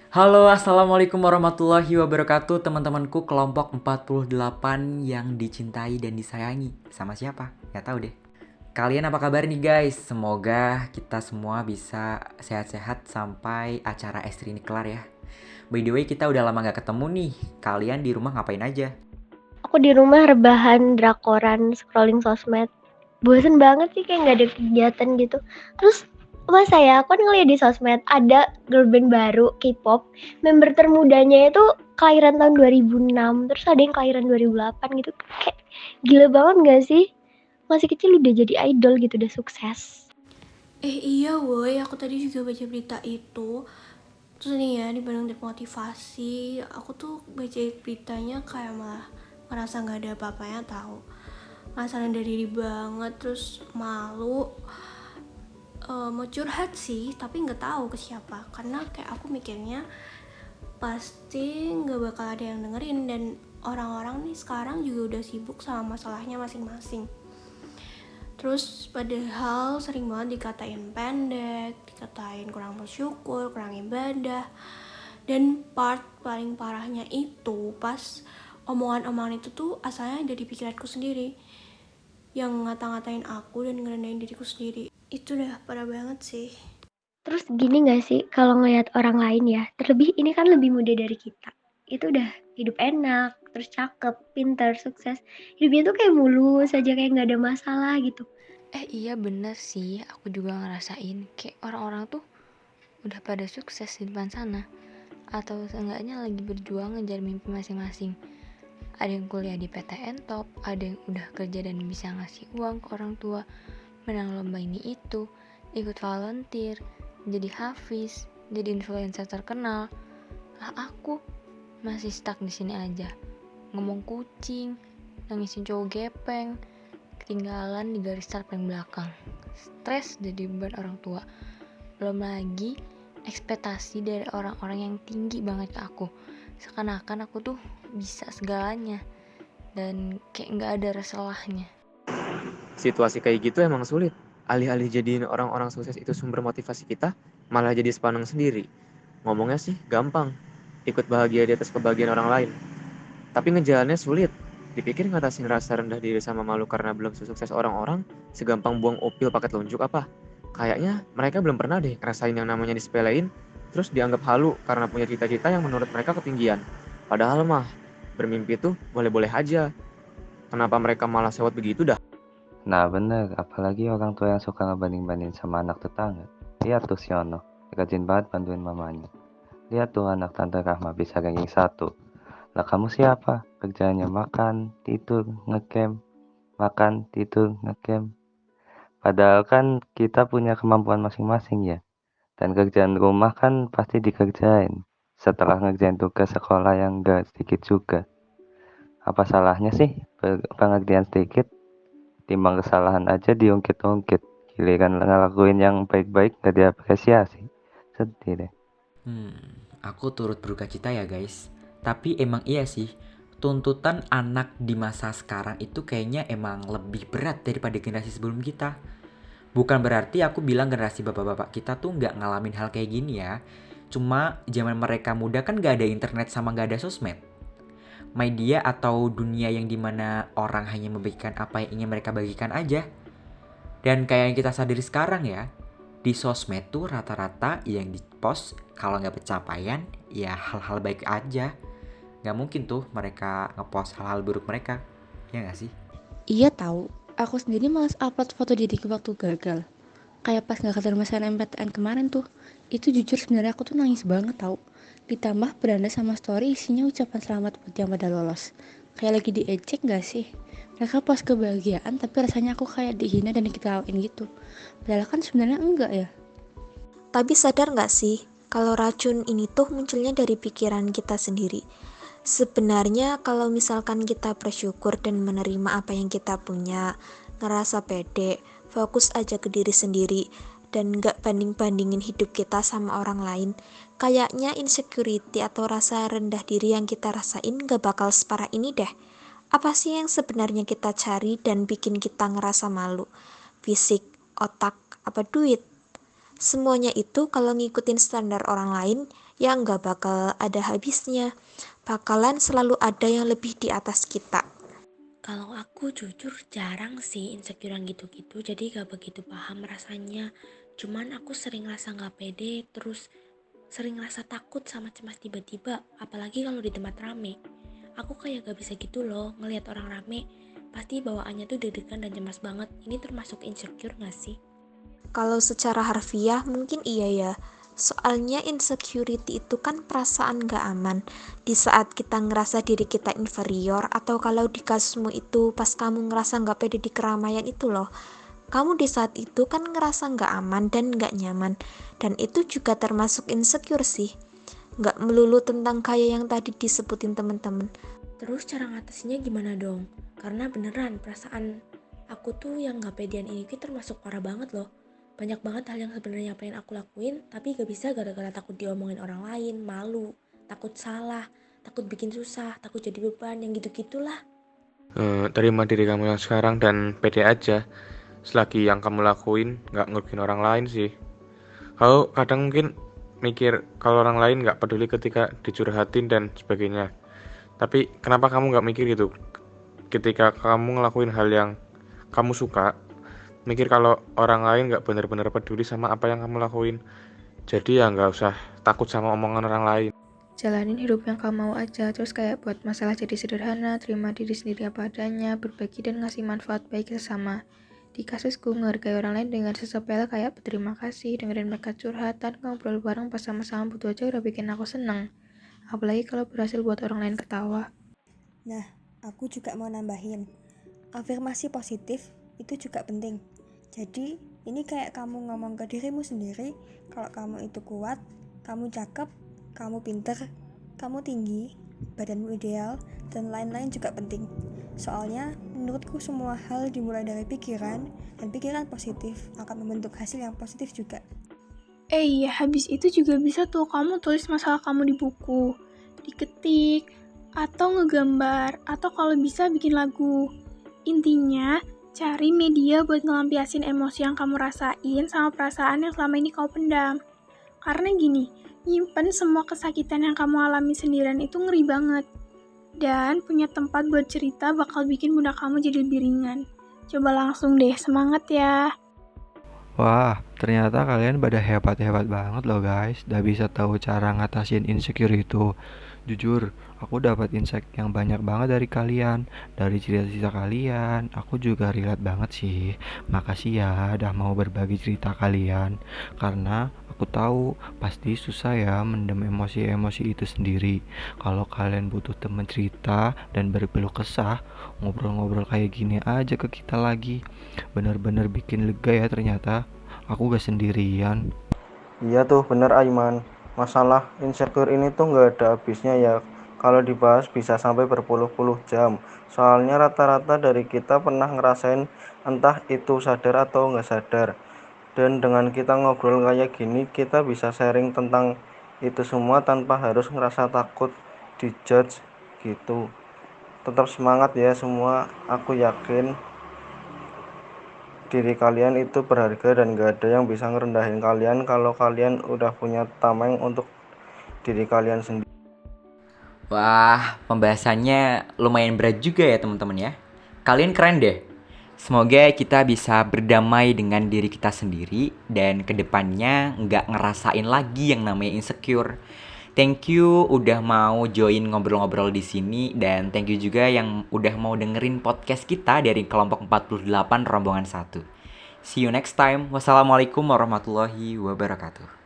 Halo, assalamualaikum warahmatullahi wabarakatuh, teman-temanku kelompok 48 yang dicintai dan disayangi. Sama siapa? Gak tahu deh. Kalian apa kabar nih guys? Semoga kita semua bisa sehat-sehat sampai acara Estri ini kelar ya. By the way, kita udah lama gak ketemu nih. Kalian di rumah ngapain aja? Aku di rumah rebahan, drakoran, scrolling sosmed. Bosen banget sih kayak nggak ada kegiatan gitu. Terus masa ya, aku kan ngeliat di sosmed ada girl band baru K-pop. Member termudanya itu kelahiran tahun 2006, terus ada yang kelahiran 2008 gitu. Kayak gila banget gak sih? Masih kecil udah jadi idol gitu, udah sukses. Iya woi, aku tadi juga baca berita itu. Terus nih ya, dibanding termotivasi, aku tuh baca beritanya kayak malah ngerasa gak ada apa-apanya tahu. Ngerasa rendah diri banget, terus malu. Mau curhat sih, tapi nggak tahu ke siapa. Karena kayak aku mikirnya pasti nggak bakal ada yang dengerin, dan orang-orang nih sekarang juga udah sibuk sama masalahnya masing-masing. Terus padahal sering banget dikatain pendek, dikatain kurang bersyukur, kurang ibadah. Dan part paling parahnya itu pas omongan-omongan itu tuh asalnya dari pikiranku sendiri, yang ngata-ngatain aku dan ngerendahin diriku sendiri. Itu udah parah banget sih. Terus gini gak sih, kalau ngelihat orang lain ya, terlebih ini kan lebih muda dari kita. Itu udah hidup enak, terus cakep, pinter, sukses. Hidupnya tuh kayak mulus aja, kayak nggak ada masalah gitu. Iya bener sih, aku juga ngerasain kayak orang-orang tuh udah pada sukses di depan sana, atau seenggaknya lagi berjuang ngejar mimpi masing-masing. Ada yang kuliah di PTN top, ada yang udah kerja dan bisa ngasih uang ke orang tua, menang lomba ini itu, ikut volunteer, jadi hafiz, jadi influencer terkenal. Lah aku masih stuck di sini aja, ngomong kucing, nangisin cowok gepeng, ketinggalan di garis start paling belakang, stres jadi beban orang tua, belum lagi ekspektasi dari orang-orang yang tinggi banget ke aku, seakan-akan aku tuh bisa segalanya dan kayak nggak ada resellahnya. Situasi kayak gitu emang sulit. Alih-alih jadiin orang-orang sukses itu sumber motivasi kita, malah jadi sepaneng sendiri. Ngomongnya sih gampang, ikut bahagia di atas kebahagiaan orang lain. Tapi ngejalannya sulit. Dipikir ngatasin rasa rendah diri sama malu karena belum sesukses orang-orang, segampang buang opil pakai telunjuk apa? Kayaknya mereka belum pernah deh ngerasain yang namanya disepelein, terus dianggap halu karena punya cita-cita yang menurut mereka ketinggian. Padahal mah, bermimpi tuh boleh-boleh aja. Kenapa mereka malah sewot begitu dah? Nah bener, apalagi orang tua yang suka ngebanding-bandingin sama anak tetangga. Lihat tuh si Ono, rajin banget bantuin mamanya. Lihat tuh anak tante Rahma bisa ranking 1. Lah kamu siapa? Kerjaannya makan, tidur, ngecamp, makan, tidur, ngecamp. Padahal kan kita punya kemampuan masing-masing ya. Dan kerjaan rumah kan pasti dikerjain. Setelah ngerjain tugas sekolah yang gak sedikit juga. Apa salahnya sih pengertian sedikit? Timbang kesalahan aja diungkit-ungkit, giliran ngelakuin yang baik-baik gak diapresiasi. Sedih deh. Aku turut berduka cita ya guys. Tapi emang iya sih, tuntutan anak di masa sekarang itu kayaknya emang lebih berat daripada generasi sebelum kita. Bukan berarti aku bilang generasi bapak-bapak kita tuh nggak ngalamin hal kayak gini ya. Cuma zaman mereka muda kan nggak ada internet sama nggak ada sosmed. Media atau dunia yang dimana orang hanya membagikan apa yang ingin mereka bagikan aja. Dan kayak yang kita sadari sekarang ya, di sosmed tuh rata-rata yang di post kalau nggak pencapaian ya hal-hal baik aja. Nggak mungkin tuh mereka ngepost hal-hal buruk mereka, ya nggak sih? Iya tahu, aku sendiri malas upload foto diriku waktu gagal. Kayak pas gak keterima SNMPTN kemarin tuh. Itu jujur sebenarnya aku tuh nangis banget tahu. Ditambah beranda sama story isinya ucapan selamat buat yang pada lolos. Kayak lagi diejek gak sih? Mereka post kebahagiaan tapi rasanya aku kayak dihina dan diketawain gitu. Padahal kan sebenarnya enggak ya. Tapi sadar nggak sih, kalau racun ini tuh munculnya dari pikiran kita sendiri. Sebenarnya kalau misalkan kita bersyukur dan menerima apa yang kita punya, ngerasa pede, fokus aja ke diri sendiri, dan nggak banding-bandingin hidup kita sama orang lain, kayaknya insecurity atau rasa rendah diri yang kita rasain nggak bakal separah ini deh. Apa sih yang sebenarnya kita cari dan bikin kita ngerasa malu? Fisik, otak, apa duit? Semuanya itu kalau ngikutin standar orang lain, ya nggak bakal ada habisnya. Bakalan selalu ada yang lebih di atas kita. Kalau aku jujur jarang sih insecurean gitu-gitu, jadi gak begitu paham rasanya. Cuman aku sering rasa gak pede, terus sering rasa takut sama cemas tiba-tiba, apalagi kalau di tempat rame. Aku kayak gak bisa gitu loh, ngelihat orang rame, pasti bawaannya tuh deg-degan dan cemas banget. Ini termasuk insecure gak sih? Kalau secara harfiah mungkin iya ya. Soalnya insecurity itu kan perasaan gak aman di saat kita ngerasa diri kita inferior, atau kalau di kasusmu itu pas kamu ngerasa gak pede di keramaian itu loh. Kamu di saat itu kan ngerasa gak aman dan gak nyaman, dan itu juga termasuk insecure sih. Gak melulu tentang kayak yang tadi disebutin temen-temen. Terus cara ngatasinnya gimana dong? Karena beneran perasaan aku tuh yang gak pedean ini termasuk parah banget loh. Banyak banget hal yang sebenarnya pengen aku lakuin, tapi gak bisa gara-gara takut diomongin orang lain, malu, takut salah, takut bikin susah, takut jadi beban, yang gitu-gitulah. Terima diri kamu yang sekarang dan pede aja. Selagi yang kamu lakuin gak ngerugiin orang lain sih. Kau kadang mungkin mikir kalau orang lain gak peduli ketika dicurhatin dan sebagainya. Tapi kenapa kamu gak mikir gitu? Ketika kamu ngelakuin hal yang kamu suka, mikir kalau orang lain gak benar-benar peduli sama apa yang kamu lakuin. Jadi ya gak usah takut sama omongan orang lain. Jalanin hidup yang kamu mau aja, terus kayak buat masalah jadi sederhana, terima diri sendiri apa adanya, berbagi dan ngasih manfaat baik sesama. Di kasusku, menghargai orang lain dengan sesepele kayak berterima kasih, dengerin mereka curhatan, ngobrol bareng pas sama-sama butuh aja udah bikin aku seneng. Apalagi kalau berhasil buat orang lain ketawa. Nah, aku juga mau nambahin, afirmasi positif itu juga penting. Jadi, ini kayak kamu ngomong ke dirimu sendiri, kalau kamu itu kuat, kamu cakep, kamu pinter, kamu tinggi, badanmu ideal, dan lain-lain juga penting. Soalnya, menurutku semua hal dimulai dari pikiran, dan pikiran positif akan membentuk hasil yang positif juga. Iya, habis itu juga bisa tuh kamu tulis masalah kamu di buku, diketik, atau ngegambar, atau kalau bisa bikin lagu. Intinya, cari media buat ngelampiasin emosi yang kamu rasain sama perasaan yang selama ini kamu pendam. Karena gini, nyimpen semua kesakitan yang kamu alami sendirian itu ngeri banget. Dan punya tempat buat cerita bakal bikin bunda kamu jadi lebih ringan. Coba langsung deh, semangat ya. Wah, ternyata kalian pada hebat-hebat banget loh guys. Udah bisa tahu cara ngatasin insecure itu. Jujur, aku dapat insight yang banyak banget dari kalian. Dari cerita-cerita kalian, aku juga relate banget sih. Makasih ya udah mau berbagi cerita kalian. Karena aku tahu pasti susah ya mendem emosi-emosi itu sendiri. Kalau kalian butuh teman cerita dan berkeluh kesah, ngobrol-ngobrol kayak gini aja ke kita lagi. Bener-bener bikin lega ya ternyata. Aku gak sendirian. Iya tuh bener Aiman. Masalah insecure ini tuh gak ada habisnya ya. Kalau dibahas bisa sampai berpuluh-puluh jam. Soalnya rata-rata dari kita pernah ngerasain, entah itu sadar atau gak sadar. Dan dengan kita ngobrol kayak gini, kita bisa sharing tentang itu semua tanpa harus ngerasa takut dijudge gitu. Tetap semangat ya semua. Aku yakin diri kalian itu berharga dan gak ada yang bisa ngerendahin kalian kalau kalian udah punya tameng untuk diri kalian sendiri. Wah, pembahasannya lumayan berat juga ya teman-teman ya. Kalian keren deh. Semoga kita bisa berdamai dengan diri kita sendiri dan kedepannya nggak ngerasain lagi yang namanya insecure. Thank you udah mau join ngobrol-ngobrol di sini, dan thank you juga yang udah mau dengerin podcast kita dari kelompok 48 rombongan 1. See you next time. Wassalamualaikum warahmatullahi wabarakatuh.